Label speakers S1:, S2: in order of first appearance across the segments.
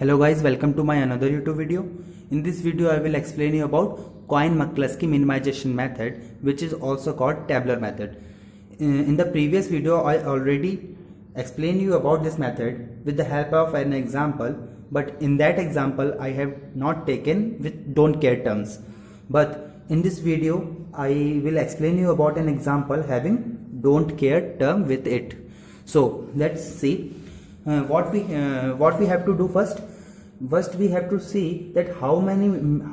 S1: Hello guys, welcome to my another YouTube video. In this video I will explain you about Cohen-McCluskey minimization method, which is also called tabular method. In the previous video I already explained you about this method with the help of an example, but in that example I have not taken with don't care terms. But in this video I will explain you about an example having don't care term with it. So let's see. What we have to do first. First we have to see that how many min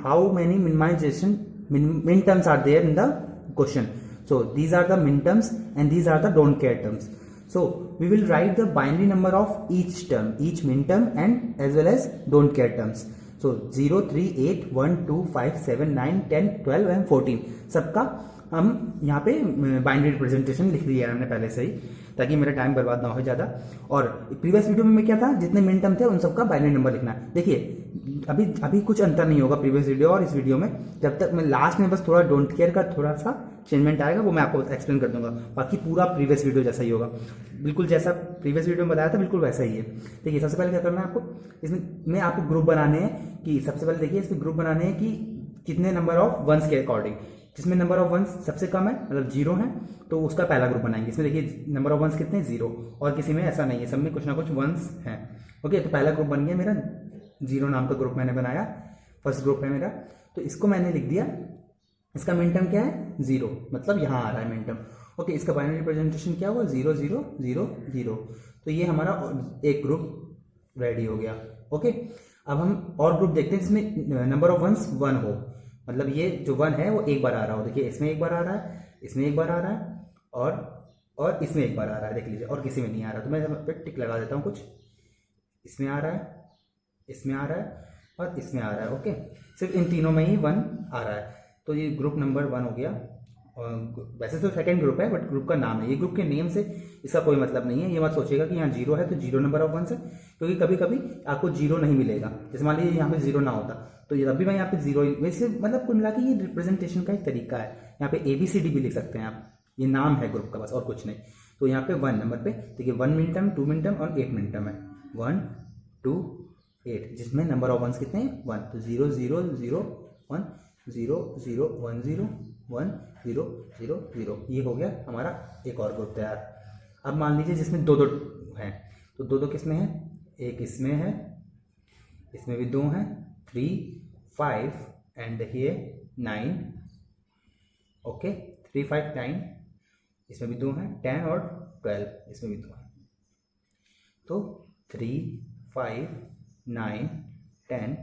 S1: terms are there in the question. So these are the min terms and these are the don't care terms. So we will write the binary number of each term, each min term and as well as don't care terms. So 0, 3, 8, 1, 2, 5, 7, 9, 10, 12 and 14 सबका हम यहाँ पे binary representation लिख दिया है हमने पहले से ही, ताकि मेरा टाइम बर्बाद ना हो ज़्यादा। और प्रीवियस वीडियो में क्या था, जितने मिन टर्म थे उन सबका बाइनरी नंबर लिखना है। देखिए अभी कुछ अंतर नहीं होगा प्रीवियस वीडियो और इस वीडियो में, जब तक मैं लास्ट में बस थोड़ा डोंट केयर का थोड़ा सा चेंजमेंट आएगा, वो मैं आपको एक्सप्लेन कर दूंगा। बाकी पूरा प्रीवियस वीडियो जैसा ही होगा, बिल्कुल जैसा प्रीवियस वीडियो में बताया था बिल्कुल वैसा ही है। देखिए सबसे पहले क्या करना है आपको, इसमें आपको ग्रुप बनाने हैं कि सबसे पहले देखिए इसमें ग्रुप बनाने हैं कि कितने नंबर ऑफ वंस के अकॉर्डिंग, जिसमें नंबर ऑफ वंस सबसे कम है मतलब 0 है तो उसका पहला ग्रुप बनाएंगे। इसमें देखिए नंबर ऑफ वंस कितने 0, और किसी में ऐसा नहीं है, सब में कुछ ना कुछ वंस हैं। ओके, तो पहला ग्रुप बन गया मेरा, 0 नाम का ग्रुप मैंने बनाया, फर्स्ट ग्रुप है मेरा। तो इसको मैंने लिख दिया, इसका मिन टर्म क्या है 0, मतलब यहाँ आ रहा है मिन टर्म। ओके, इसका बाइनरी रिप्रेजेंटेशन क्या हुआ 0 0 0 0। तो ये हमारा एक ग्रुप रेडी हो गया। ओके, अब हम और ग्रुप देखते हैं जिसमें नंबर ऑफ वंस 1 हो, मतलब ये जो 1 है वो एक बार आ रहा हो। देखिए इसमें एक बार आ रहा है, इसमें एक बार आ रहा है और इसमें एक बार आ रहा है, देख लीजिए, और किसी में नहीं आ रहा। तो मैं यहाँ पे टिक लगा देता हूँ, कुछ इसमें आ रहा है, इसमें आ रहा है और इसमें आ रहा है। ओके, सिर्फ इन तीनों में ही 1 आ रहा है, तो ये ग्रुप नंबर 1 हो गया। और वैसे तो सेकंड ग्रुप है बट ग्रुप का नाम है, ये ग्रुप के नेम से इसका कोई मतलब नहीं है। ये मत सोचिएगा कि यहाँ 0 है तो 0 नंबर ऑफ वंस है, क्योंकि कभी कभी आपको 0 नहीं मिलेगा। जैसे मान लीजिए यहाँ पे 0 ना होता तो ये अभी मैं यहाँ पे 0, वैसे मतलब कुल मिला के ये रिप्रेजेंटेशन का एक तरीका है। यहाँ पे ABCD भी लिख सकते हैं आप, ये नाम है ग्रुप का बस और कुछ नहीं। तो यहाँ पे 1 नंबर पे देखिए 1 मिन टर्म, 2 मिन टर्म और 8 मिन टर्म है, 1 2 8, जिसमें नंबर ऑफ वंस कितने हैं 1। तो 0 0 0 1 0 0 1 0 1 0 0 0, ये हो गया हमारा एक और ग्रुप तैयार। अब मान लीजिए जिसमें 2 हैं, तो 2 किसमें है, एक इसमें है, इसमें भी 2 हैं, 3 5 एंड देखिए 9। ओके, 3 5 9, इसमें भी 2 हैं, 10 और 12, इसमें भी 2 हैं। तो 3 5 9 10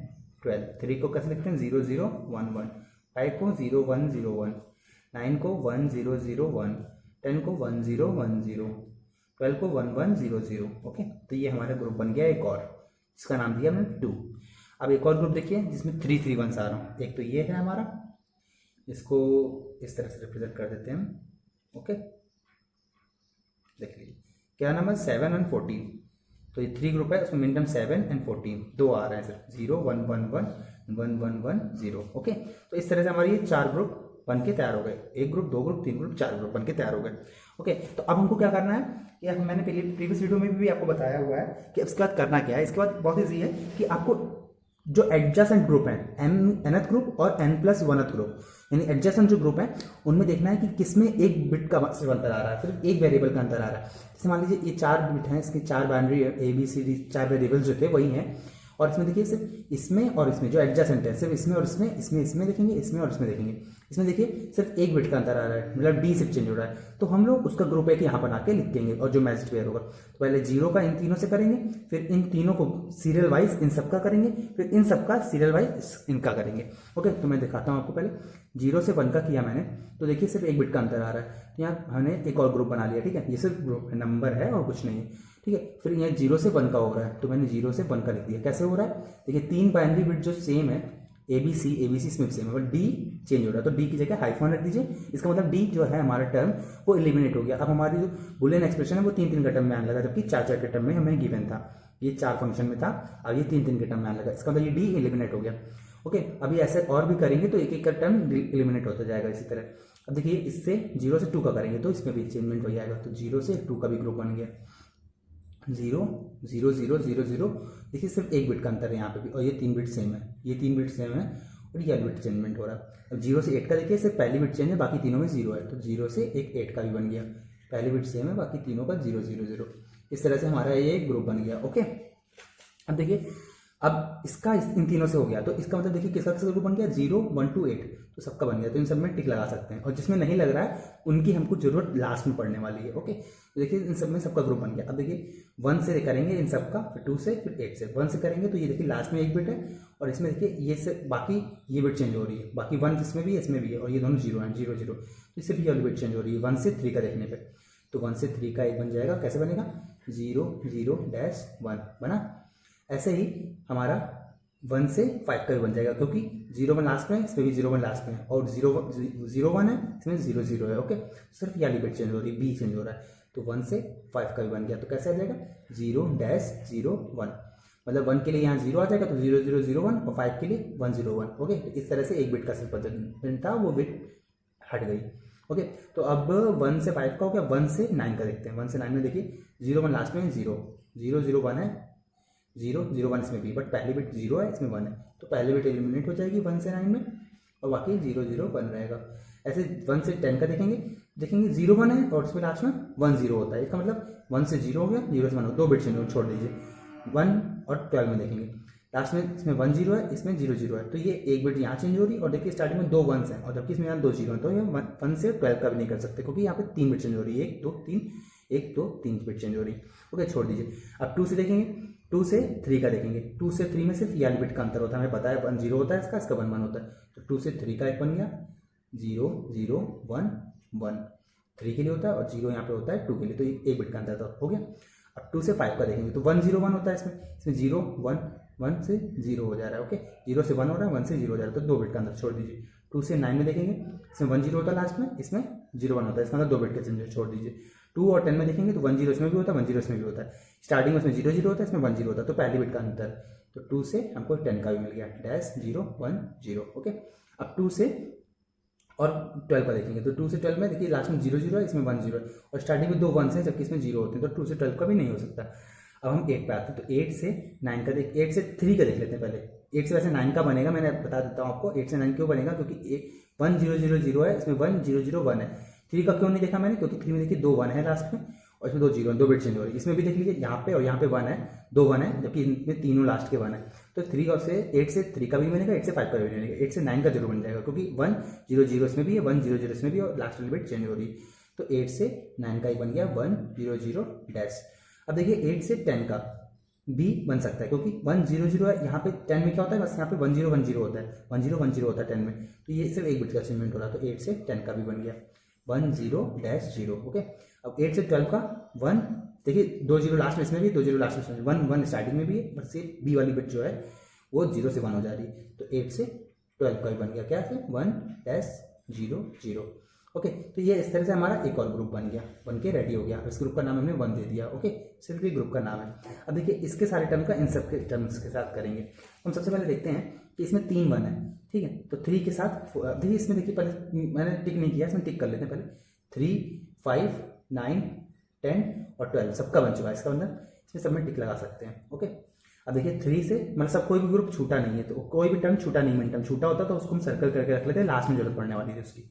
S1: 12, 3 को कैसे लिखते हैं 0 0 1 1, 5 को 0 1 0 1, 9 को 1 0 0 1, 10 को 1 0 1 0, 12 को 1 1 0 0। ओके, तो ये हमारा ग्रुप बन गया एक और, इसका नाम दिया हमने 2। अब एक और ग्रुप देखिए जिसमें 3 3 1 आ रहा हूँ। एक तो ये है हमारा, इसको इस तरह से रिप्रेजेंट कर देते हैं हम। ओके, देख लीजिए क्या नाम है 7 और 14। तो ये 3 ग्रुप है, उसमें मिन टर्म 7 एंड 14, 2 आ रहे हैं सिर्फ, 0 1 1 1 1 1 1 0। ओके, तो इस तरह से हमारे ये 4 ग्रुप बन के तैयार हो गए, एक ग्रुप 2 ग्रुप 3 ग्रुप 4 ग्रुप बन के तैयार हो गए। ओके, तो अब हमको क्या करना है, कि मैंने प्रीवियस वीडियो में भी आपको बताया हुआ है कि इसके बाद करना क्या है। इसके बाद बहुत ईजी है कि आपको जो एडजेसेंट ग्रुप है nth ग्रुप और n+1th ग्रुप, यानी एडजेसेंट जो ग्रुप है उनमें देखना है कि किसमें एक बिट का सिर्फ अंतर आ रहा है, सिर्फ एक वेरिएबल का अंतर आ रहा है। जैसे मान लीजिए ये 4 बिट हैं, इसके 4 बाइनरी ABCD 4 वेरिएबल्स जो थे वही हैं, और इसमें देखिए सिर्फ इसमें और इसमें जो एडजेसेंट है सिर्फ इसमें और इसमें देखेंगे, इसमें और इसमें देखेंगे, इसमें देखिए सिर्फ एक बिट का अंतर आ रहा है, मतलब D सिर्फ चेंज हो रहा है। तो हम लोग उसका ग्रुप एक यहाँ बना के लिख देंगे और जो मैच पेयर होगा, तो पहले 0 का इन तीनों से करेंगे, फिर इन तीनों को सीरियल वाइज इन सबका करेंगे, फिर इन सबका सीरियल वाइज इनका करेंगे। ओके, तो मैं दिखाता हूँ आपको। पहले 0 से 1 का किया मैंने, तो देखिए सिर्फ एक बिट का अंतर आ रहा है, तो यहाँ हमने एक और ग्रुप बना लिया। ठीक है, ये सिर्फ ग्रुप नंबर है और कुछ नहीं है। ठीक है, फिर यहाँ 0 से 1 का हो रहा है, तो मैंने 0 से 1 का लिख दिया। कैसे हो रहा है, देखिए 3 बाइनरी बिट जो सेम है ABC इसमें सेम है, बट D चेंज हो रहा है, तो D की जगह हाइफन रख दीजिए। इसका मतलब D जो है हमारा टर्म वो एलिमिनेट हो गया। अब हमारी जो बुलियन एक्सप्रेशन है वो 3 3 के टर्म में आने लगा, जबकि 4 4 के टर्म में हमें गिवन था। ये 4 फंक्शन में था, अब ये 3 3 के टर्म में आने लगा, इसका मतलब ये D एलिमिनेट हो गया। ओके, अभी ऐसे और भी करेंगे तो एक एक का टर्म एलिमिनेट होता जाएगा इसी तरह। अब देखिए इससे 0 से 2 का करेंगे तो इसमें भी चेंजमेंट हो जाएगा, तो 0 से 2 का भी ग्रुप बन गया। 0 0 0 0 0। देखिए सिर्फ एक बिट का अंतर है यहाँ पे भी, और ये 3 बिट सेम है, ये 3 बिट सेम है, और ये बिट चेंजमेंट हो रहा है। अब 0 से 8 का देखिए सिर्फ पहली बिट चेंज है, बाकी तीनों में 0 है, तो 0 से एक 8 का भी बन गया, पहली बिट सेम है, बाकी तीनों का 0 0 0। इस तरह से हमारा ये ग्रुप बन गया। ओके, अब देखिए, अब इसका इन तीनों से हो गया, तो इसका मतलब देखिए किसका किसका ग्रुप बन गया, 0 1 2 8, तो सबका बन गया। तो इन सब में टिक लगा सकते हैं, और जिसमें नहीं लग रहा है उनकी हमको जरूरत लास्ट में पड़ने वाली है। ओके, तो देखिए इन सब में सबका ग्रुप बन गया। अब देखिए 1 से करेंगे इन सबका, फिर 2 से, फिर 8 से। 1 से करेंगे तो ये देखिए लास्ट में एक बिट है, और इसमें देखिए ये से बाकी ये बिट चेंज हो रही है, बाकी 1 इसमें भी है, इसमें भी है, और ये दोनों 0 हैं, 0 0, तो सिर्फ ये वाली बिट चेंज हो रही है 1 से 3 का देखने पे। तो 1 से 3 का एक बन जाएगा, कैसे बनेगा, 0 0 1 बना। ऐसे ही हमारा 1 से 5 का भी बन जाएगा, क्योंकि 0 1 लास्ट में है, इसमें भी 0 1 लास्ट में है, और 0 1 है, इसमें 0 0 है। ओके, सिर्फ ये वाली बिट चेंज हो रही है, बी चेंज हो रहा है। तो 1 से 5 का भी बन गया, तो कैसे आ जाएगा, 0 0 1, मतलब 1 के लिए यहाँ 0 आ जाएगा, तो 0 0 0 1, और 5 के लिए 1 0 1। ओके, तो इस तरह से एक बिट का सिर्फ बदल था, वो बिट हट गई। ओके, तो अब 1 से 5 का हो गया, 1 से 9 का देखते हैं। 1 से 9 में देखिए 0 1 लास्ट में 0 0 0 1 है, 0 0 1 इसमें भी, बट पहली बिट 0 है, इसमें 1 है, तो पहली बिट एलिमिनेट हो जाएगी 1 से 9 में, और बाकी 0 0 1 रहेगा। ऐसे 1 से 10 का देखेंगे 0 1 है, और उसमें लास्ट में 1 0 होता है, इसका मतलब 1 से 0 हो गया, 0 से 1 हो, 2 बिट छोड़ दीजिए। 1 और 12 में देखेंगे लास्ट में इसमें 1 0 है, इसमें 0 0 है, तो ये एक बिट यहाँ चेंज हो रही है, और देखिए स्टार्टिंग में 2 1s हैं, और जबकि इसमें यहाँ 2 0 है, तो ये 1 से 12 का भी नहीं कर सकते, क्योंकि यहाँ पे 3 बिट चेंज हो रही है, 1 2 3, 1 2 3 बिट चेंज हो रही है। ओके, छोड़ दीजिए। अब 2 से देखेंगे, 2 से 3 का देखेंगे। 2 से 3 में सिर्फ ये बिट का अंतर होता है, हमें पता है 1 0 होता है, इसका 1 1 होता है, तो 2 से 3 का एक बन गया, 0 0 1 1, 3 के लिए होता है, और 0 यहाँ पे होता है 2 के लिए, तो एक बिट का अंतर तो हो गया। अब 2 से 5 का देखेंगे तो 1 0 1 होता है, इसमें 0 1 1 से 0 हो जा रहा है। ओके, 0 से 1 हो रहा है, 1 से 0 हो जा रहा है, तो 2 बिट का अंतर छोड़ दीजिए। 2 से 9 में देखेंगे, इसमें 1 0 होता है लास्ट में, इसमें 0 1 होता है, इसका मतलब 2 बिट का चेंज छोड़ दीजिए। 2 और 10 में देखेंगे तो 1 0 इसमें भी होता है, 1 0 इसमें भी होता है, स्टार्टिंग में इसमें 0 0 होता है, इसमें 1 0 होता है, तो पहली बिट का अंतर, तो 2 से हमको 10 का भी मिल गया, डैश 0 1 0। ओके, अब 2 से और 12 का देखेंगे, तो 2 से 12 में देखिए लास्ट में 0 0 है, इसमें 1 0 है, और स्टार्टिंग में 2 1 है, जबकि इसमें 0 होते हैं, तो 2 से 12 का भी नहीं हो सकता। अब हम 8 पे आते हैं, तो 8 से 9 का 8 से 3 का देख लेते हैं पहले। 8 से वैसे 9 का बनेगा, मैंने बता देता हूँ आपको 8 से 9 क्यों बनेगा, क्योंकि 1 0 0 0 है, इसमें 1 0 0 1 है। 3 का क्यों नहीं देखा मैंने, क्योंकि 3 में देखिए 2 1 है लास्ट में, और इसमें 2 0 है, 2 बिट चेंज हो रही है। इसमें भी देख लीजिए यहाँ पे और यहाँ पे 1 है, 2 1 है, जबकि इनमें तीनों लास्ट के 1 है, तो 3 और से 8 से 3 का भी बनेगा, 8 से 5 का भी बनेगा, 8 से 9 का जरूर बन जाएगा, क्योंकि 1 0 0 इसमें भी है, 1 0 0 इसमें भी, और लास्ट वाली बिट चेंज हो रही है, तो 8 से 9 का ही बन गया 1 0 0 डैश। अब देखिए 8 से 10 का भी बन सकता है, क्योंकि 1 0 0 है, यहाँ पे 10 में क्या होता है, बस यहाँ पे 1 0 1 0 होता है, 1 0 1 0 होता है 10 में, तो ये सिर्फ एक बिट का चेंजमेंट हो रहा है, तो 8 से 10 का भी बन गया 1 0 डैश 0। ओके, अब 8 से 12 का 1, देखिए 2 0 लास्ट में, इसमें भी 2 0 लास्ट में, 1 1 स्टार्टिंग में भी है, बस ये बी वाली बिट जो है वो 0 से 1 हो जा रही है, तो 8 से 12 का भी बन गया, क्या है 1 डैश 0 0। ओके, तो ये इस तरह से हमारा एक और ग्रुप बन गया, बन के रेडी हो गया। इस ग्रुप का नाम हमने 1 दे दिया। ओके, सिर्फ ये ग्रुप का नाम है। अब देखिए इसके सारे टर्म का इन सब के टर्म्स के साथ करेंगे। हम सबसे पहले देखते हैं कि इसमें 3 1 है, ठीक है, तो 3 के साथ देखिए, इसमें देखिए पहले मैंने टिक नहीं किया, इसमें टिक कर लेते हैं पहले। 3 5 9 10 और 12 सबका बन चुका है, इसका मतलब इसमें सब में टिक लगा सकते हैं। ओके, अब देखिए 3 से मतलब सब कोई भी ग्रुप छूटा नहीं है, तो कोई भी टर्म छूटा नहीं, टर्म छूटा होता तो उसको हम सर्कल करके रख लेते हैं, लास्ट में जरूरत पड़ने वाली थी उसकी।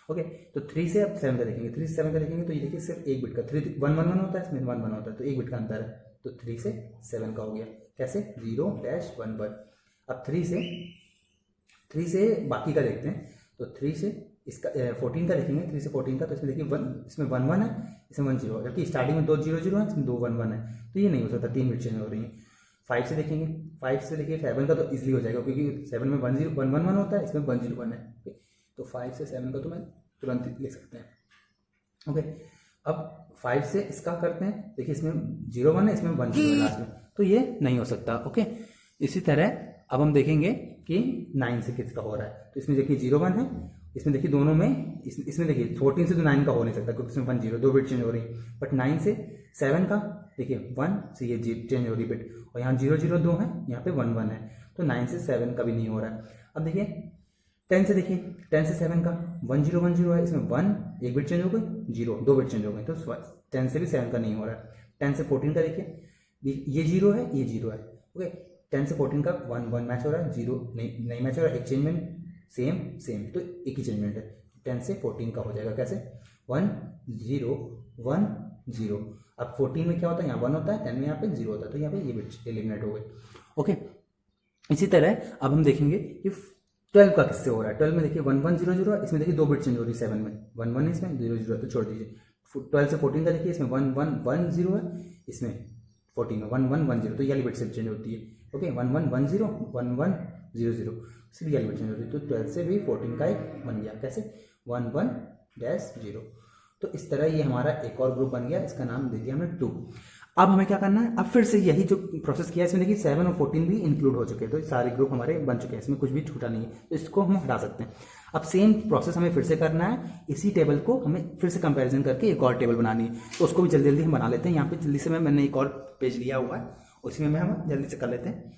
S1: ओके, तो 3 से अब 7 का देखेंगे, 3 से 7 का देखेंगे तो ये देखिए सिर्फ एक बिट का 3 1 1 1 होता है, इसमें 1 1 होता है, तो एक बिट का अंतर है, तो 3 से 7 का हो गया, कैसे 0 डैश 1 1। अब 3 से बाकी का देखते हैं, तो 3 से इसका 14 का देखेंगे, 3 से 14 का, तो इसमें देखिए 1, इसमें 1 1 है, इसमें 1 0 है, जबकि स्टार्टिंग में 2 0 0 है, इसमें 2 1 1 है, तो ये नहीं हो सकता, 3 बिट चेंज हो रही है। 5 से देखेंगे, 5 से देखिए 7 का तो इजीली हो जाएगा, क्योंकि 7 में 1 0 1 1 1 होता है, इसमें 1 0 1 है, तो 5 से 7 का तो मैं तुरंत ले सकते हैं। ओके, अब 5 से इसका करते हैं, देखिए इसमें 0 1 है, इसमें 1 0 है लास्ट में, तो ये नहीं हो सकता। ओके, इसी तरह अब हम देखेंगे कि 9 से किसका हो रहा है, तो इसमें देखिए 0 1 है, इसमें देखिए दोनों में इसमें देखिए 14 से तो 9 का हो नहीं सकता, क्योंकि इसमें 1 0 2 बिट चेंज हो रही है, बट 9 से 7 का देखिए 1 से ये चेंज हो रही बिट, और यहाँ 0 0 2 है, यहाँ पे 1 1 है, तो 9 से 7 का भी नहीं हो रहा है। अब देखिए 10 से देखिए, 10 से 7 का 1 0 है, इसमें 1 एक बिट चेंज हो गई, 0 2 बिट चेंज हो गई, तो 10 से भी 7 का नहीं हो रहा है। 10 से 14 का देखिए, ये 0 है, ये 0 है। ओके, 10 से 14 का 1 1 मैच हो रहा है, 0 नहीं मैच हो रहा है, एक्सचेंजमेंट सेम सेम, तो एक ही चेंजमेंट है। 10 से 14 का हो जाएगा कैसे, 1 0 1 0। अब 14 में क्या होता है, यहाँ 1 होता है, 10 में यहाँ पे 0 होता है, तो यहाँ पे ये बिट्स एलिमिनेट हो गए। ओके, इसी तरह अब हम देखेंगे कि 12 का किससे हो रहा है। 12 में देखिए 1 1 0 0 है, इसमें देखिए 2 बिट चेंज हो रही है। 7 में 1 1 है, इसमें 0 0 है, तो छोड़ दीजिए। 12 से 14 का देखिए, इसमें 1 1 1 0 है, इसमें 14 में 1 1 1 0, तो ये वाली बिट से चेंज होती है। ओके, 1 1 1 0 1 1 0 0, इसलिए ये वाली बिट चेंज होती है। तो 12 से भी 14 का एक बन गया, कैसे 1 1 0। तो इस तरह ये हमारा एक और ग्रुप बन गया, इसका नाम दे दिया हमने 2। अब हमें क्या करना है, अब फिर से यही जो प्रोसेस किया है, इसमें देखिए 7 और 14 भी इंक्लूड हो चुके हैं, तो सारे ग्रुप हमारे बन चुके हैं, इसमें कुछ भी छूटा नहीं है, तो इसको हम हटा सकते हैं। अब सेम प्रोसेस हमें फिर से करना है, इसी टेबल को हमें फिर से कंपैरिजन करके एक और टेबल बनानी है, तो उसको भी जल्दी जल्दी हम बना लेते हैं। यहाँ पे जल्दी से मैंने एक और पेज लिया हुआ है, उसी में हम जल्दी से कर लेते हैं।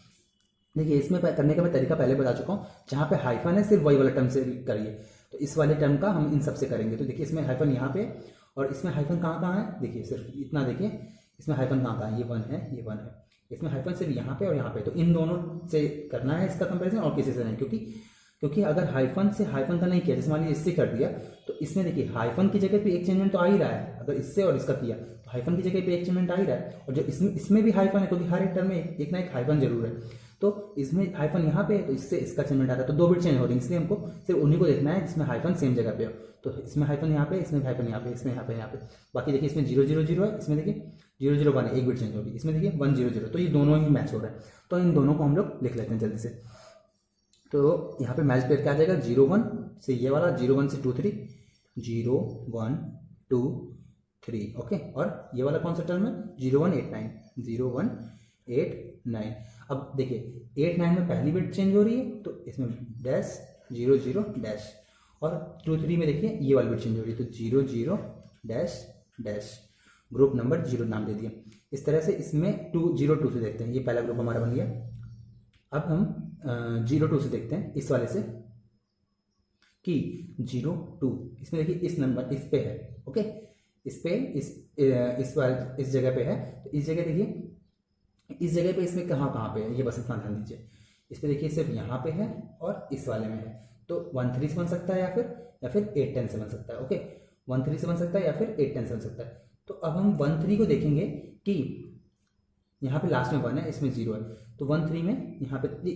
S1: देखिए, इसमें करने का मैं तरीका पहले बता चुका हूँ, जहाँ पे हाइफन है सिर्फ वही वाला टर्म से करिए, तो इस वाले टर्म का हम इन सबसे करेंगे। तो देखिए, इसमें हाइफन यहाँ पे, और इसमें हाइफन कहाँ कहाँ है, देखिए सिर्फ इतना देखिए, इसमें हाइफन कहाँ कहाँ है, ये 1 है, ये 1 है, इसमें हाइफन सिर्फ यहाँ पे और यहाँ पे, तो इन दोनों से करना है इसका कंपैरिजन, और किसी से नहीं, क्योंकि अगर हाइफन से हाइफन का नहीं किया, जैसे मान लीजिए इससे कर दिया, तो इसमें देखिए हाइफन की जगह पे एक चेंजमेंट तो आ ही रहा है। अगर इससे और इसका किया तो हाइफन की जगह पे एक चेंजमेंट आ ही रहा है, और जो इसमें भी हाइफन है, क्योंकि हर एक टर्म में एक ना एक हाइफन जरूर है, तो इसमें हाइफन यहाँ पे है, तो इससे इसका चेंजमेंट आ रहा है, तो 2 बिट चेंज हो रही है, इसलिए हमको सिर्फ उन्हीं को देखना है जिसमें हाइफन सेम जगह पे हो। तो इसमें हाइफन यहाँ पे, इसमें हाइफन यहाँ पे, इसमें यहाँ पे, यहाँ पे। बाकी देखिए, इसमें 0 0 0 है, इसमें देखिए 0 0 1 है, एक बिट चेंज होगी, इसमें देखिए 1 0 0, तो ये दोनों ही मैच हो रहा है। तो इन दोनों को हम लोग लिख लेते हैं जल्दी से। तो यहाँ पे मैच पेयर क्या आ जाएगा, 0 1 से ये वाला, 0 1 से 2 3, 0 1 2 3। ओके, और ये वाला कौन सा टर्म है, 0 1 8 9, 0 1 8 9। अब देखिए 8 9 में पहली बिट चेंज हो रही है, तो इसमें डैश 0 0 डैश, और 2 3 में देखिए ये वाली बिट चेंज हो रही है, तो 0 0 डैश डैश, ग्रुप नंबर 0 नाम दे दिया। इस तरह से इसमें 2 0 2 से देखते हैं, ये पहला ग्रुप हमारा बन गया। अब हम 0 2 से देखते हैं, इस वाले से, कि 0 2, इसमें देखिए इस नंबर इस पे है। ओके, इस पे इस जगह पे है, तो इस जगह देखिए, इस जगह पे इसमें कहाँ कहाँ पे है, ये बस इतना ध्यान दीजिए। इस पे देखिए सिर्फ यहाँ पे है और इस वाले में है, तो 1 3 से बन सकता है, या फिर 8 10 से बन सकता है। ओके, 1 3 से बन सकता है, या फिर 8 10 से बन सकता है। तो अब हम 1 3 को देखेंगे कि यहाँ पे लास्ट में 1 है, इसमें 0 है, तो 1 3 में यहाँ पे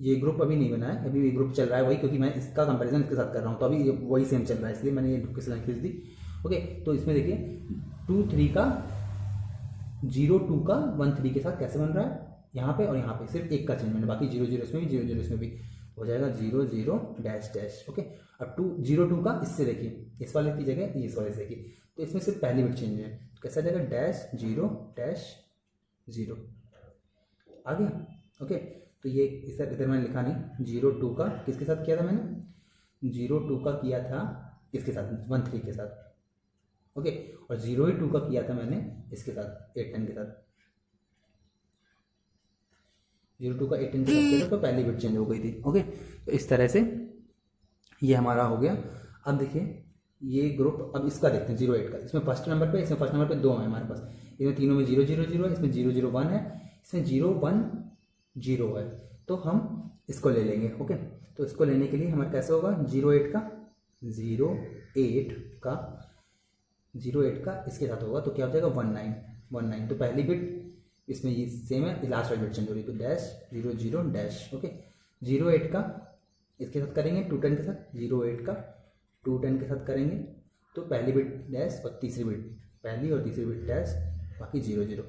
S1: ये ग्रुप अभी नहीं बना है, अभी ये ग्रुप चल रहा है वही, क्योंकि मैं इसका कंपैरिजन इसके साथ कर रहा हूँ, तो अभी वही सेम चल रहा है, इसलिए मैंने ये ढुक से लाइन खींच दी। ओके, तो इसमें देखिए 2 3 का 0 2 का 1 3 के साथ कैसे बन रहा है, यहाँ पे और यहाँ पे सिर्फ एक का चेंजमेंट, बाकी 0 0 इसमें भी 0 0 इसमें भी हो जाएगा, 0 0 डैश डैश। ओके, अब 0 2 का इससे देखिए, इस वाले की जगह इस वाले से देखिए, तो इसमें सिर्फ पहली बिट चेंज है, तो कैसा जाएगा, डैश 0 डैश 0 आ गया। ओके, तो ये इधर मैंने लिखा नहीं, 0 2 का किसके साथ किया था मैंने, 0 2 का किया था इसके साथ 1 3 के साथ। ओके, और 0 2 का किया था मैंने इसके साथ 8 10 के साथ, 0 2 का 8 10 के साथ किया था, तो पहली बिट चेंज हो गई थी। ओके, तो इस तरह से ये हमारा हो गया। अब देखिए ये ग्रुप, अब इसका देखते हैं 0 8 का, इसमें फर्स्ट नंबर पे, इसमें फर्स्ट नंबर पे 2 है हमारे पास, इसमें तीनों में 0 0 0 है, इसमें 0 0 1 है, इसमें 0 1 0 है, तो हम इसको ले लेंगे। ओके, तो इसको लेने के लिए हमारे कैसे होगा, 0 8 का 0 8 का 0 8 का इसके साथ होगा, तो क्या हो जाएगा 1 9 1 9, तो पहली बिट इसमें ये सेम है, लास्ट वाली बिट चेंज हो रही है, तो डैश 0 0 डैश। ओके, 0 8 का इसके साथ करेंगे 2 10 के साथ, 0 8 का 2 10 के साथ करेंगे, तो पहली बिट डैश और तीसरी बिट, पहली और तीसरी बिट डैश, बाकी 0 0।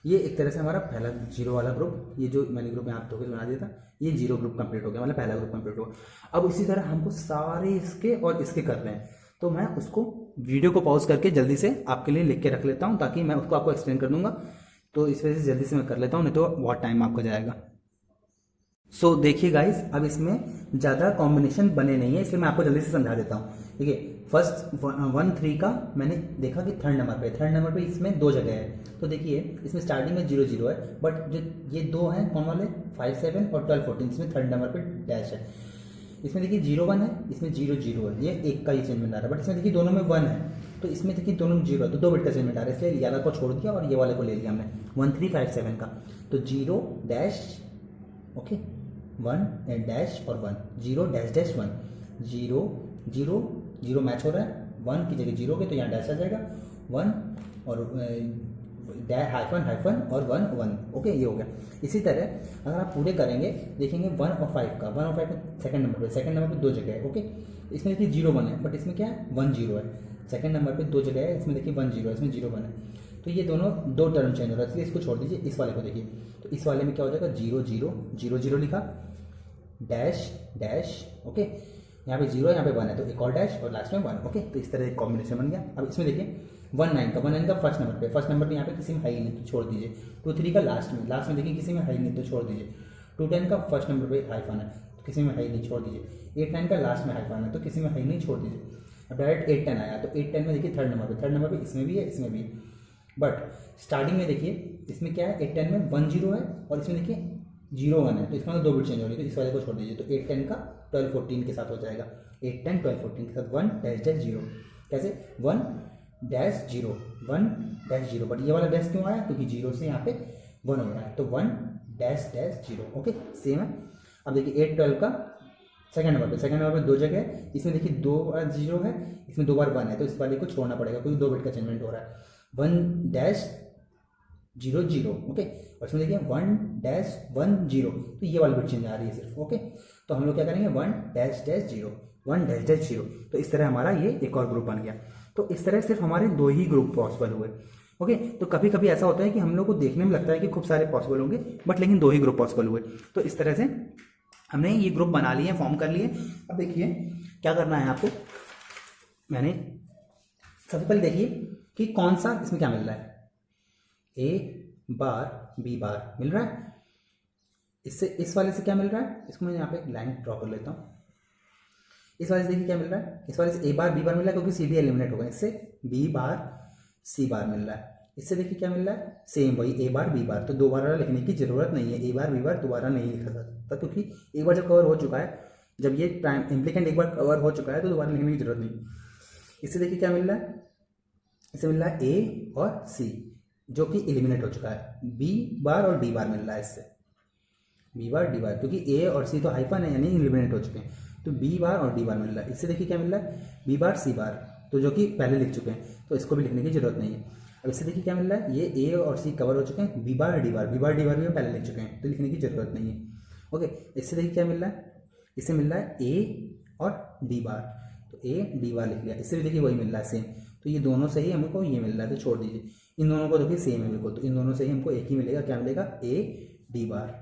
S1: ये एक तरह से हमारा पहला 0 वाला ग्रुप, ये जो मैंने ग्रुप यहाँ टोकन बना दिया था, ये 0 ग्रुप कंप्लीट हो गया, मतलब पहला ग्रुप कंप्लीट हो गया। अब इसी तरह हमको सारे इसके और इसके करने हैं, तो मैं उसको वीडियो को पॉज करके जल्दी से आपके लिए लिख के रख लेता हूँ, ताकि मैं उसको आपको एक्सप्लेन कर दूंगा, तो इस वजह से जल्दी से मैं कर लेता हूँ, नहीं तो बहुत टाइम आपका जाएगा। सो देखिए गाइस, अब इसमें ज़्यादा कॉम्बिनेशन बने नहीं है, इसलिए मैं आपको जल्दी से समझा देता हूँ। देखिए फर्स्ट 1 3 का मैंने देखा कि थर्ड नंबर पे इसमें 2 जगह है, तो देखिए इसमें स्टार्टिंग में 0 0 है, बट जो ये 2 हैं कौन वाले, 5 7 और 12 14, इसमें थर्ड नंबर पे डैश है। इसमें देखिए 0 1 है, इसमें 0 0 है, ये एक का ही चेंजमेंट आ रहा है, बट इसमें देखिए दोनों में 1 है, तो इसमें देखिए दोनों जीरो है, तो 2 बिट का चेंजमेंट आ रहा है, इसलिए ये वाला को छोड़ दिया और ये वाले को ले लिया हमने 1357 का। तो 0 डैश ओके 1 डैश और 1 0 डैश डैश 1 0 0 0 मैच हो रहा है, 1 की जगह 0 के तो यहाँ डैश आ जाएगा 1 और हाइफन हाइफन और 1 1 ओके ये हो गया। इसी तरह अगर आप पूरे करेंगे देखेंगे 1 और 5 का, 1 और 5 सेकंड नंबर पे 2 जगह है ओके। इसमें देखिए 0 1 है, बट इसमें क्या है 1 0 है, सेकंड नंबर पे 2 जगह है, इसमें देखिए 1 0 है, इसमें 0 1 है, तो ये दोनों 2 टर्म चेंज हो रहा है, इसलिए इसको छोड़ दीजिए। इस वाले को देखिए, तो इस वाले में क्या हो जाएगा 0 0 0 0 लिखा डैश डैश ओके, यहाँ पे 0 यहाँ पे 1 है तो एक और डैश और लास्ट में 1 ओके। तो इस तरह एक कॉम्बिनेशन बन गया। अब इसमें देखिए 1 9 का फर्स्ट नंबर पे यहाँ पे किसी में है ही नहीं तो छोड़ दीजिए। 2 3 का लास्ट में देखिए किसी में है ही नहीं तो छोड़ दीजिए। 2 10 का फर्स्ट नंबर पे हाइफन है तो किसी में है ही नहीं छोड़ दीजिए। 8 9 का लास्ट में हाइफन है तो किसी में है ही नहीं छोड़ दीजिए। अब डायरेक्ट 8 10 आया तो 8 10 में देखिए थर्ड नंबर पे इसमें भी है इसमें भी है, बट स्टार्टिंग में देखिए इसमें क्या है 8 10 में 1 0 है और इसमें देखिए 0 1 है, तो इसमें 2 बिट चेंज हो रही है, तो इस वाले को छोड़ दीजिए। तो 8 10 का 12 14 के साथ हो जाएगा, 8 10 12 14 के साथ 1 डैश डैश 0 कैसे 1 डैश 0 1 डैश 0, बट ये वाला डैश क्यों आया क्योंकि 0 से यहाँ पे 1 हो रहा है, तो 1 डैश डैश 0 ओके सेम है। अब देखिए 8 12 का सेकंड नंबर पे 2 जगह है, इसमें देखिए 2 बार 0 है, इसमें 2 बार 1 है, तो इस वाले को छोड़ना पड़ेगा क्योंकि 2 बिट का चेंजमेंट हो रहा है। 1 डैश 0 0 ओके, और इसमें देखिए 1 डैश 1 0, तो ये वाली बिट चेंज आ रही है सिर्फ ओके। तो हम लोग क्या करेंगे 1 डैश डैश 0 1 डैश डैश 0, तो इस तरह हमारा ये एक और ग्रुप बन गया। तो इस तरह सिर्फ हमारे 2 ही ग्रुप पॉसिबल हुए ओके। तो कभी कभी ऐसा होता है कि हम लोग को देखने में लगता है कि खूब सारे पॉसिबल होंगे, बट लेकिन 2 ही ग्रुप पॉसिबल हुए। तो इस तरह से हमने ये ग्रुप बना लिए, फॉर्म कर लिए। अब देखिए क्या करना है आपको, मैंने सबसे पहले देखिए कि कौन सा इसमें क्या मिल रहा है, ए बार बी बार मिल रहा है, इससे इस वाले से क्या मिल रहा है, इसको मैं यहाँ पे एक लाइन ड्रॉ कर लेता हूँ। इस वाले से देखिए क्या मिल रहा है, इस वाले से ए बार बी बार मिल रहा है क्योंकि सी डी एलिमिनेट होगा, इससे बी बार सी बार मिल रहा है। इससे देखिए क्या मिल रहा है सेम वही ए बार बी बार, तो दोबारा लिखने की जरूरत नहीं है, ए बार बी बार दोबारा नहीं लिखा सकता क्योंकि एक बार जब कवर हो चुका है, जब ये प्राइम इम्प्लीकेंट एक बार कवर हो चुका है तो दोबारा लिखने की जरूरत नहीं। इससे देखिए क्या मिल रहा है, इससे मिल रहा है ए और सी जो कि एलिमिनेट हो चुका है, बी बार और डी बार मिल रहा है, इससे बी बार डी बार क्योंकि ए और सी तो हाइफन है यानी एलिमिनेट हो चुके हैं, तो बी बार और डी बार मिल रहा है। इससे देखिए क्या मिल रहा है बी बार सी बार, तो जो कि पहले लिख चुके हैं तो इसको भी लिखने की जरूरत नहीं है। अब इससे देखिए क्या मिल रहा है, ये ए और सी कवर हो चुके हैं, बी बार डी बार भी हम पहले लिख चुके हैं तो लिखने की जरूरत नहीं है ओके। इससे देखिए क्या मिल रहा है, इससे मिल रहा है ए और डी बार, तो ए डी बार लिख लिया। इससे भी देखिए वही मिल रहा है सेम, तो ये दोनों से ही हमको ये मिल रहा है तो छोड़ दीजिए। इन दोनों को देखिए सेम है बिल्कुल, तो इन दोनों से ही हमको एक ही मिलेगा, क्या मिलेगा ए डी बार।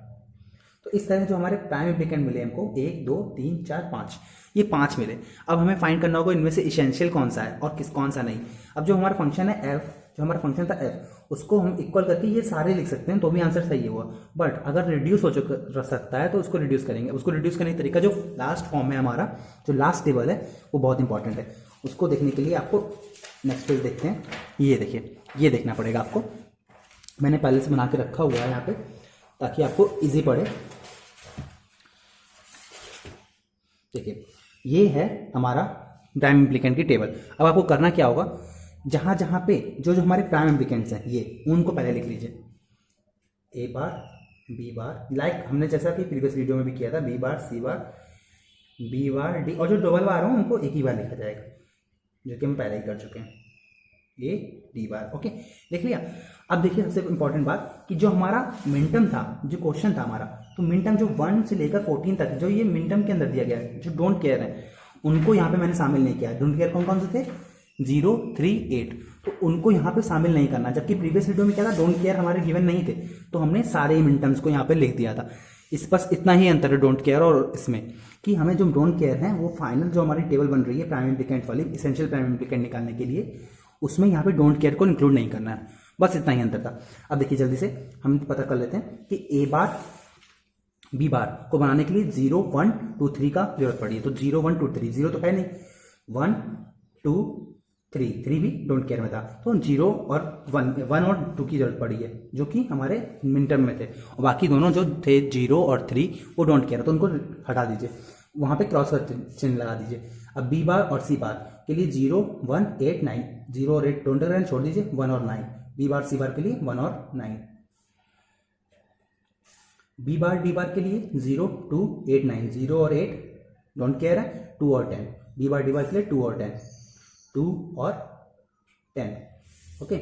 S1: तो इस तरह जो हमारे प्राइम एप्लीकेंट मिले हमको 1 2 3 4 5, ये 5 मिले। अब हमें फाइंड करना होगा इनमें से इसेंशियल कौन सा है और कौन सा नहीं। अब जो हमारा फंक्शन है एफ, जो हमारा फंक्शन था एफ, उसको हम इक्वल करके ये सारे लिख सकते हैं तो भी आंसर सही होगा, बट अगर रिड्यूस हो सकता है तो उसको रिड्यूस करेंगे। उसको रिड्यूस करने का तरीका जो लास्ट फॉर्म है हमारा, जो लास्ट टेबल है वो बहुत इंपॉर्टेंट है, उसको देखने के लिए आपको नेक्स्ट पेज देखते हैं। ये देखिए, ये देखना पड़ेगा आपको, मैंने पहले से बना के रखा हुआ है यहाँ पे ताकि आपको इजी पड़े। देखिए ये है हमारा प्राइम एप्लीकेंट की टेबल। अब आपको करना क्या होगा, जहां जहां पे जो जो हमारे प्राइम एप्लीकेंट्स हैं ये उनको पहले लिख लीजिए, ए बार बी बार, लाइक हमने जैसा कि प्रीवियस वीडियो में भी किया था, बी बार सी बार बी बार डी, और जो डबल बार हो उनको एक ही बार लिखा जाएगा जो कि हम पहले ही कर चुके हैं, ए डी बार ओके लिख लिया। अब देखिए सबसे इंपॉर्टेंट बात कि जो हमारा मिनटर्म था, जो क्वेश्चन था हमारा, तो मिनटर्म जो 1 से लेकर 14 तक जो ये मिनटर्म के अंदर दिया गया है, जो डोंट केयर है उनको यहाँ पे मैंने शामिल नहीं किया। डोंट केयर कौन कौन से थे 0 3 8, तो उनको यहाँ पे शामिल नहीं करना, जबकि प्रीवियस वीडियो में क्या था डोंट केयर हमारे गिवन नहीं थे तो हमने सारे मिनटर्म्स को यहाँ पे लिख दिया था। इस बस इतना ही अंतर है डोंट केयर और इसमें कि हमें जो डोंट केयर है वो फाइनल जो हमारी टेबल बन रही है प्राइम एप्लीकेंट वाली, इसेंशियल प्राइम एप्लीकेंट निकालने के लिए, उसमें यहाँ पे डोंट केयर को इंक्लूड नहीं करना है, बस इतना ही अंतर था। अब देखिए जल्दी से हम पता कर लेते हैं कि ए बार बी बार को बनाने के लिए 0 1 2 3 का जरूरत पड़ी है, तो 0 1 2 3, 0 तो है नहीं, 1 2 3, 3 भी डोंट केयर में था, तो 0 और 1 और 2 की जरूरत पड़ी है जो कि हमारे मिनटर्म में थे, और बाकी दोनों जो थे 0 और 3 वो डोंट केयर, तो उनको हटा दीजिए। वहाँ पे क्रॉस का चिन्ह लगा दीजिए। अब बी बार और सी बार के लिए 0 1 8 9, 0 और 8 डोंट रन, छोड़ दीजिए 1 और 9। बी बार सी बार के लिए 1 और 9। बी बार डी बार के लिए 0 2 8 9, 0 और 8 डोंट केयर है, 2 और 10। बी बार डी बार के लिए 2 और 10, 2 और 10। ओके।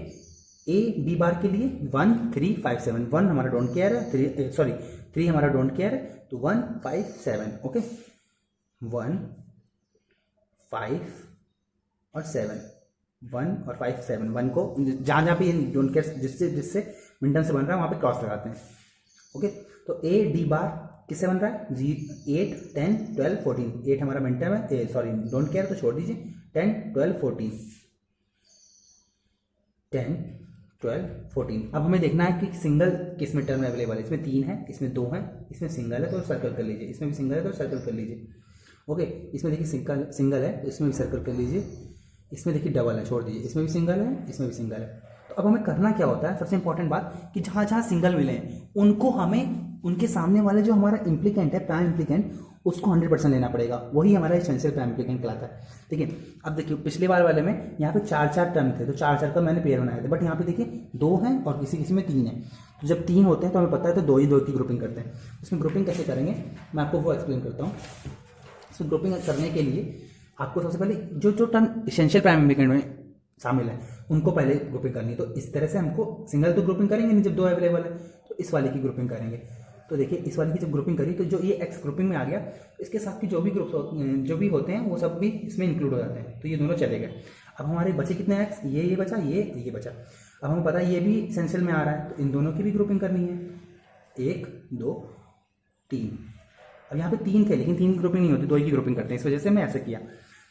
S1: ए बी बार के लिए 1 3 5 7, 1 हमारा डोंट केयर है, 3 हमारा डोंट केयर है, तो 1 5 7। ओके, 1 5 और 7, 1 और 5 7, 1 को जहाँ जहाँ पे ये डोंट केयर जिससे जिससे मिनटम से बन रहा है वहाँ पे क्रॉस लगाते हैं। ओके, तो ए डी बार किससे बन रहा है? 8 10 12 14, 8 हमारा मिनटम है, डोंट केयर तो छोड़ दीजिए, 10 12 14, 10 12 14। अब हमें देखना है कि सिंगल किस में टर्म अवेलेबल है। इसमें 3 है, इसमें 2 है, इसमें सिंगल है तो सर्कल कर लीजिए, इसमें भी सिंगल है तो सर्कल कर लीजिए। ओके, इसमें देखिए सिंगल है तो इसमें भी सर्कल कर लीजिए, इसमें देखिए डबल है, छोड़ दीजिए, इसमें भी सिंगल है, इसमें भी सिंगल है। तो अब हमें करना क्या होता है, सबसे इंपॉर्टेंट बात कि जहाँ जहाँ सिंगल मिले हैं उनको हमें उनके सामने वाले जो हमारा इम्प्लीकेंट है, प्राइम इम्प्लीकेंट, उसको 100% लेना पड़ेगा, वही हमारा एसेंशियल प्राइम इम्प्लीकेंट कहलाता है। ठीक है, अब देखिए पिछले बार वाले में यहाँ पे 4 टर्म थे तो 4 का मैंने पेयर बनाए थे, बट यहाँ पे देखिए 2 हैं और किसी किसी में 3 है। तो जब 3 होते हैं तो हमें पता है तो 2 ही 2 की ग्रुपिंग करते हैं। इसमें ग्रुपिंग कैसे करेंगे मैं आपको वो एक्सप्लेन करता हूँ। इसमें ग्रुपिंग करने के लिए आपको सबसे पहले जो टर्म एसेंशियल प्राइम इम्प्लीकेंट में शामिल है उनको पहले ग्रुपिंग करनी है। तो इस तरह से हमको सिंगल तो ग्रुपिंग करेंगे नहीं जब 2 अवेलेबल है, तो इस वाले की ग्रुपिंग करेंगे। तो देखिए इस वाले की जब ग्रुपिंग करी तो जो ये एक्स ग्रुपिंग में आ गया, इसके साथ की जो भी ग्रुप्स जो भी होते हैं वो सब भी इसमें इंक्लूड हो जाते हैं, तो ये दोनों चले गए। अब हमारे बचे कितने एक्स, ये बचा, ये बचा। अब हमें पता है ये भी एसेंशियल में आ रहा है तो इन दोनों की भी ग्रुपिंग करनी है, 1 2 3। अब यहाँ पे 3 थे लेकिन 3 की ग्रुपिंग नहीं होती, 2 की ग्रुपिंग करते हैं, इस वजह से मैं ऐसे किया।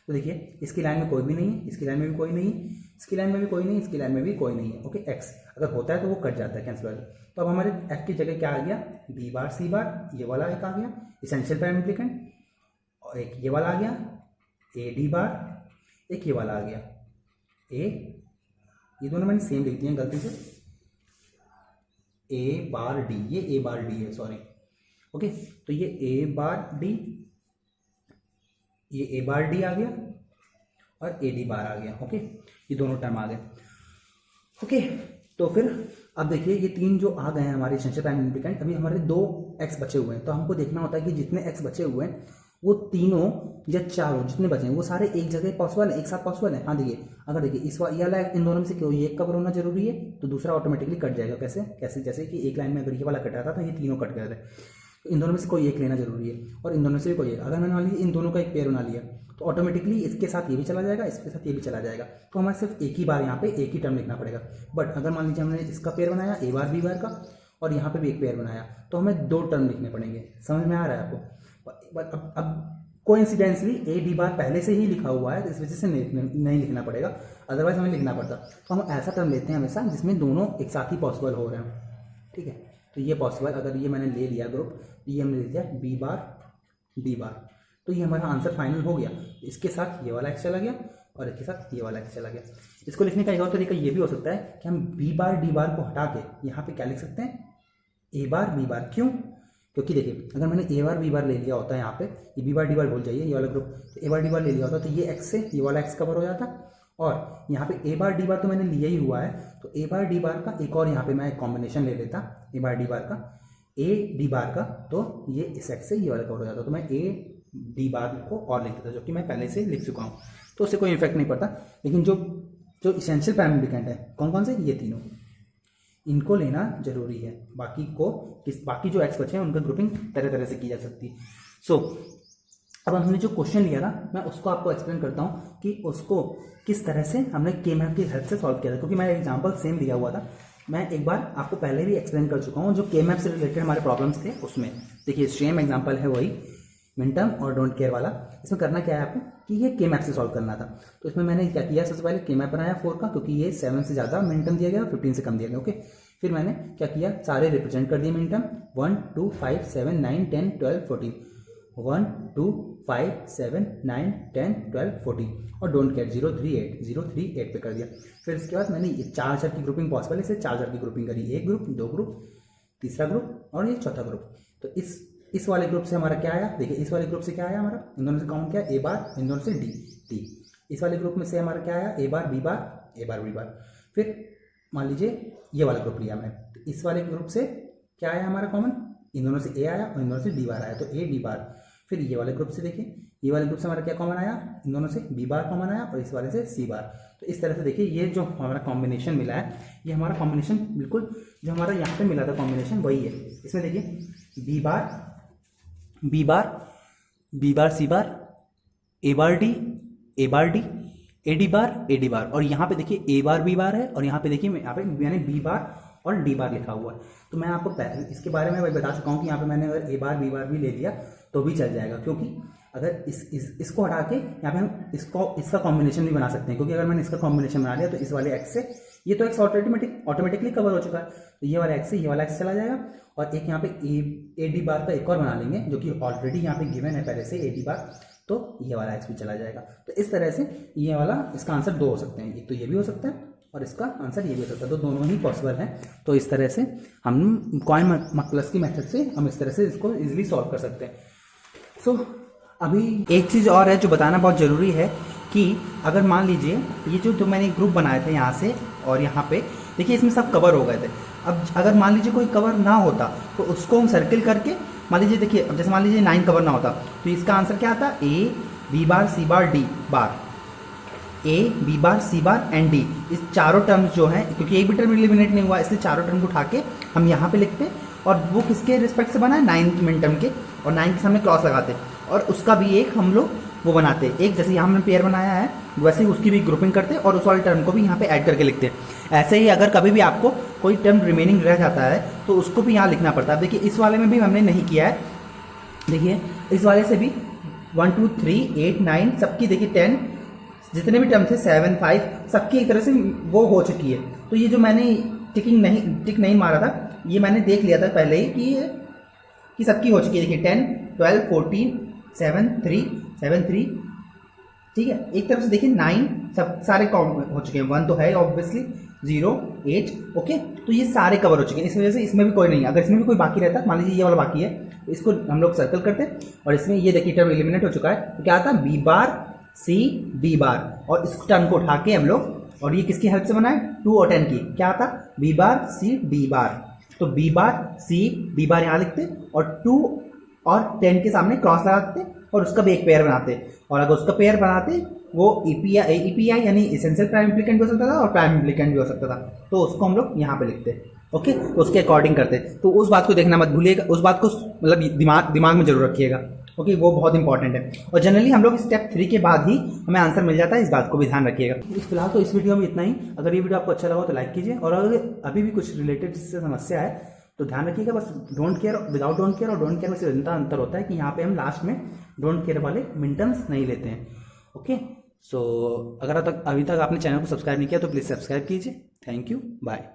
S1: तो देखिए इसकी लाइन में कोई भी नहीं है, इसकी लाइन में भी कोई नहीं है, इसकी लाइन में भी कोई नहीं, इसकी लाइन में भी कोई नहीं है। ओके, एक्स अगर होता है तो वो कट जाता है, कैंसिल हो जाता है। तो अब हमारे एक्स की जगह क्या आ गया, बी बार सी बार, ये वाला एक आ गया एसेंशियल प्राइम इम्प्लीकेंट, और एक ये वाला आ गया ए डी बार, एक ये वाला आ गया ए, ये दोनों मैंने सेम लिख दिए हैं गलती से, ए बार डी, ये ए बार डी है, सॉरी। ओके, तो ये ए बार डी, ये ए बार डी आ गया और ए डी बार आ गया। ओके, ये दोनों टर्म आ गए। ओके, तो फिर अब देखिए ये 3 जो आ गए हैं हमारे एसेंशियल प्राइम इम्प्लीकेंट, अभी हमारे 2 एक्स बचे हुए हैं, तो हमको देखना होता है कि जितने एक्स बचे हुए हैं वो तीनों या चारों जितने बचे हैं वो सारे एक जगह पॉसिबल है, एक साथ पॉसिबल है। हाँ देखिए, अगर देखिए इस ये वाला इन दोनों में से कोई एक कवर होना जरूरी है तो दूसरा ऑटोमेटिकली कट जाएगा। कैसे कैसे जैसे कि एक लाइन में अगर ये वाला कट रहा था तो ये तीनों कट गए थे, तो इन दोनों में से कोई एक लेना जरूरी है, और इन दोनों में से भी कोई एक। अगर मैंने मान लीजिए इन दोनों का एक पेयर बना लिया तो ऑटोमेटिकली इसके साथ ये भी चला जाएगा, इसके साथ ये भी चला जाएगा, तो हमें सिर्फ एक ही बार यहाँ पे एक ही टर्म लिखना पड़ेगा। बट अगर मान लीजिए हमने इसका पेयर बनाया ए बार बी बार का, और यहाँ पे भी एक पेयर बनाया, तो हमें 2 टर्म लिखने पड़ेंगे। समझ में आ रहा है आपको? बट अब कोइंसिडेंटली ए डी बार पहले से ही लिखा हुआ है तो इस वजह से नहीं लिखना पड़ेगा, अदरवाइज हमें लिखना पड़ता। तो हम ऐसा टर्म लेते हैं हमेशा जिसमें दोनों एक साथ ही पॉसिबल हो रहे हैं। ठीक है, तो ये पॉसिबल, अगर ये मैंने ले लिया ग्रुप, ये हमने ले लिया बी बार डी बार, तो ये हमारा आंसर फाइनल हो गया। इसके साथ ये वाला एक्स चला गया और इसके साथ ये वाला एक्स चला गया। इसको लिखने का एक और तरीका ये भी हो सकता है कि हम बी बार डी बार को हटा के यहाँ पे क्या लिख सकते हैं, ए बार बी बार। क्यों? क्योंकि देखिए अगर मैंने ए बार बी बार ले लिया होता है, यहाँ पे ये बी बार डी बार भूल जाइए, ये वाला ग्रुप ए बार डी बार ले लिया होता तो ये एक्स से ये वाला एक्स कवर हो जाता, और यहाँ पे ए बार डी बार तो मैंने लिया ही हुआ है, तो ए बार डी बार का एक और यहाँ पे मैं एक कॉम्बिनेशन ले लेता, ए बार डी बार का ए डी बार का, तो ये इस एक्स से ये वाला कवर हो जाता, तो मैं ए डी बार को और लिख देता, जो कि मैं पहले से लिख चुका हूँ, तो उससे कोई इफेक्ट नहीं पड़ता। लेकिन जो इसेंशियल प्राइम इम्प्लीकेंट है कौन कौन से, ये तीनों, इनको लेना जरूरी है। बाकी जो एक्स बचे हैं उनका ग्रुपिंग तरह तरह से की जा सकती है। सो अब हमने जो क्वेश्चन लिया था मैं उसको आपको एक्सप्लेन करता हूँ कि उसको किस तरह से हमने के मैप की हेल्प से सॉल्व किया था, क्योंकि मेरा एग्जाम्पल सेम दिया हुआ था। मैं एक बार आपको पहले भी एक्सप्लेन कर चुका हूँ जो के मैप से रिलेटेड हमारे प्रॉब्लम्स थे उसमें। देखिए सेम एग्जाम्पल है वही मिनटर्म और डोंट केयर वाला। इसमें करना क्या है आपको कि ये के मैप से सॉल्व करना था। तो इसमें मैंने क्या किया, सबसे पहले के मैप बनाया 4 का, क्योंकि ये 7 से ज़्यादा मिनटर्म दिया गया, 15 से कम दिया गया। ओके, फिर मैंने क्या किया, सारे रिप्रेजेंट कर दिए मिनटर्म 1 2 5 7 9 10 12 14, 1 2 5 7 9 10 12 14, और डोंट केयर 0 3 8 पे कर दिया। फिर इसके बाद मैंने ये 4 की ग्रुपिंग पॉसिबल है, इसे 4 की ग्रुपिंग करी, एक ग्रुप, 2 ग्रुप, तीसरा ग्रुप और ये चौथा ग्रुप। तो इस वाले ग्रुप से हमारा क्या आया, देखिए इस वाले ग्रुप से क्या आया हमारा, इन दोनों से काउंट क्या, ए बार, इन दोनों से डी टी। इस वाले ग्रुप में से हमारा क्या आया, ए बार B bar, A bar B बार। फिर मान लीजिए ये वाला ग्रुप लिया हमने, तो इस वाले ग्रुप से क्या आया हमारा कॉमन, इन दोनों से ए आया और इन दोनों से डी बार आया, तो ए डी बार। फिर ये वाले ग्रुप से देखिए, ये वाले ग्रुप से हमारा क्या कॉमन आया, इन दोनों से बी बार कॉमन आया और इस वाले से सी बार। तो इस तरह से देखिए ये जो हमारा कॉम्बिनेशन मिला है, ये हमारा कॉम्बिनेशन बिल्कुल जो हमारा यहाँ पे मिला था कॉम्बिनेशन वही है। इसमें देखिए B bar B bar, B bar C bar, A bar D, A bar D, A D bar, A D bar, और यहाँ पे देखिए ए बार बी बार है और यहाँ पे देखिए यहाँ पे मैंने बी बार और डी बार लिखा हुआ है। तो मैं आपको इसके बारे में बता चुका हूँ कि यहाँ पे मैंने अगर ए बार बी बार भी ले लिया तो भी चल जाएगा, क्योंकि अगर इसको हटा के यहाँ पे हम इसका कॉम्बिनेशन भी बना सकते हैं, क्योंकि अगर मैंने इसका कॉम्बिनेशन बना लिया तो इस वाले एक्स से ये तो एक्स ऑटोमेटिकली कवर हो चुका है, तो ये वाला एक्स से ये वाला एक्स चला जाएगा और एक यहाँ पे ए डी बार का एक और बना लेंगे जो कि ऑलरेडी यहाँ पे गिवन है पहले से ए डी बार, तो ये वाला एक्स भी चला जाएगा। तो इस तरह से ये वाला इसका आंसर दो हो सकते हैं, एक तो ये भी हो सकता है और इसका आंसर ये भी हो सकता है, तो दोनों ही पॉसिबल हैं। तो इस तरह से हम कॉइन प्लस की मेथड से हम इस तरह से इसको इजीली सॉल्व कर सकते हैं। सो अभी एक चीज़ और है जो बताना बहुत ज़रूरी है कि अगर मान लीजिए ये जो मैंने ग्रुप बनाए थे यहाँ से और यहाँ पे देखिए इसमें सब कवर हो गए थे। अब अगर मान लीजिए कोई कवर ना होता तो उसको हम सर्किल करके मान लीजिए, देखिए अब जैसे मान लीजिए 9 कवर ना होता तो इसका आंसर क्या आता, A B bar C bar D bar, A B bar C bar and D. इस चारों टर्म्स जो हैं, क्योंकि एक भी टर्म एलिमिनेट नहीं हुआ इसलिए चारों टर्म को उठा के हम यहाँ पे लिखते और वो किसके रिस्पेक्ट से बना है, 9th मिन टर्म के, और 9 के सामने क्रॉस लगाते और उसका भी एक हम लोग वो बनाते, एक जैसे यहाँ हमने पेयर बनाया है वैसे ही उसकी भी ग्रुपिंग करते और उस वाले टर्म को भी यहाँ पे ऐड करके लिखते हैं। ऐसे ही अगर कभी भी आपको कोई टर्म रिमेनिंग रह जाता है तो उसको भी यहाँ लिखना पड़ता है। देखिए इस वाले में भी हमने नहीं किया है, देखिए इस वाले से भी 1 2 3 8 9 सबकी देखिए 10 जितने भी टर्म थे 7 5 सबकी एक तरह से वो हो चुकी है। तो ये जो मैंने टिक नहीं मारा था ये मैंने देख लिया था पहले ही कि सबकी हो चुकी है। देखिए 10 12 14 7 3 ठीक है। एक तरफ से देखिए 9 सब सारे काउंट हो चुके हैं, 1 तो है ऑब्वियसली, 0 8 ओके, तो ये सारे कवर हो चुके हैं। इस वजह से इसमें भी कोई नहीं है। अगर इसमें भी कोई बाकी रहता मान लीजिए ये वाला बाकी है तो इसको हम लोग सर्कल करते हैं और इसमें ये देखिए टर्म एलिमिनेट हो चुका है, तो क्या आता है B bar C D bar, और इस टर्म को उठा के हम लोग, और ये किसकी हेल्प से बना है 2 और 10 की, क्या आता बी बार सी डी बार, तो बी बार सी डी बार यहाँ लिखते और 2 और 10 के सामने क्रॉस लगाते और उसका भी एक पेयर बनाते, और अगर उसका पेयर बनाते वो ईपीआई यानी इसेंशियल प्राइम इम्प्लिकेंट भी हो सकता था और प्राइम इम्प्लिकेंट भी हो सकता था, तो उसको हम लोग यहाँ पे लिखते ओके, तो उसके अकॉर्डिंग करते। तो उस बात को देखना मत भूलिएगा, उस बात को मतलब दिमाग में जरूर रखिएगा ओके, वो बहुत इंपॉर्टेंट है। और जनरली हम लोग स्टेप 3 के बाद ही हमें आंसर मिल जाता है, इस बात को भी ध्यान रखिएगा। फिलहाल तो इस वीडियो में इतना ही। अगर ये वीडियो आपको अच्छा लगा तो लाइक कीजिए, और अगर अभी भी कुछ रिलेटेड इससे समस्या है तो ध्यान रखिएगा, बस don't care without don't care और डोंट केयर में सिर्फ इतना अंतर होता है कि यहाँ पे हम लास्ट में डोंट केयर वाले मिन टर्म्स नहीं लेते हैं ओके। सो अगर अभी तक आपने चैनल को सब्सक्राइब नहीं किया तो प्लीज़ सब्सक्राइब कीजिए। Thank you, bye.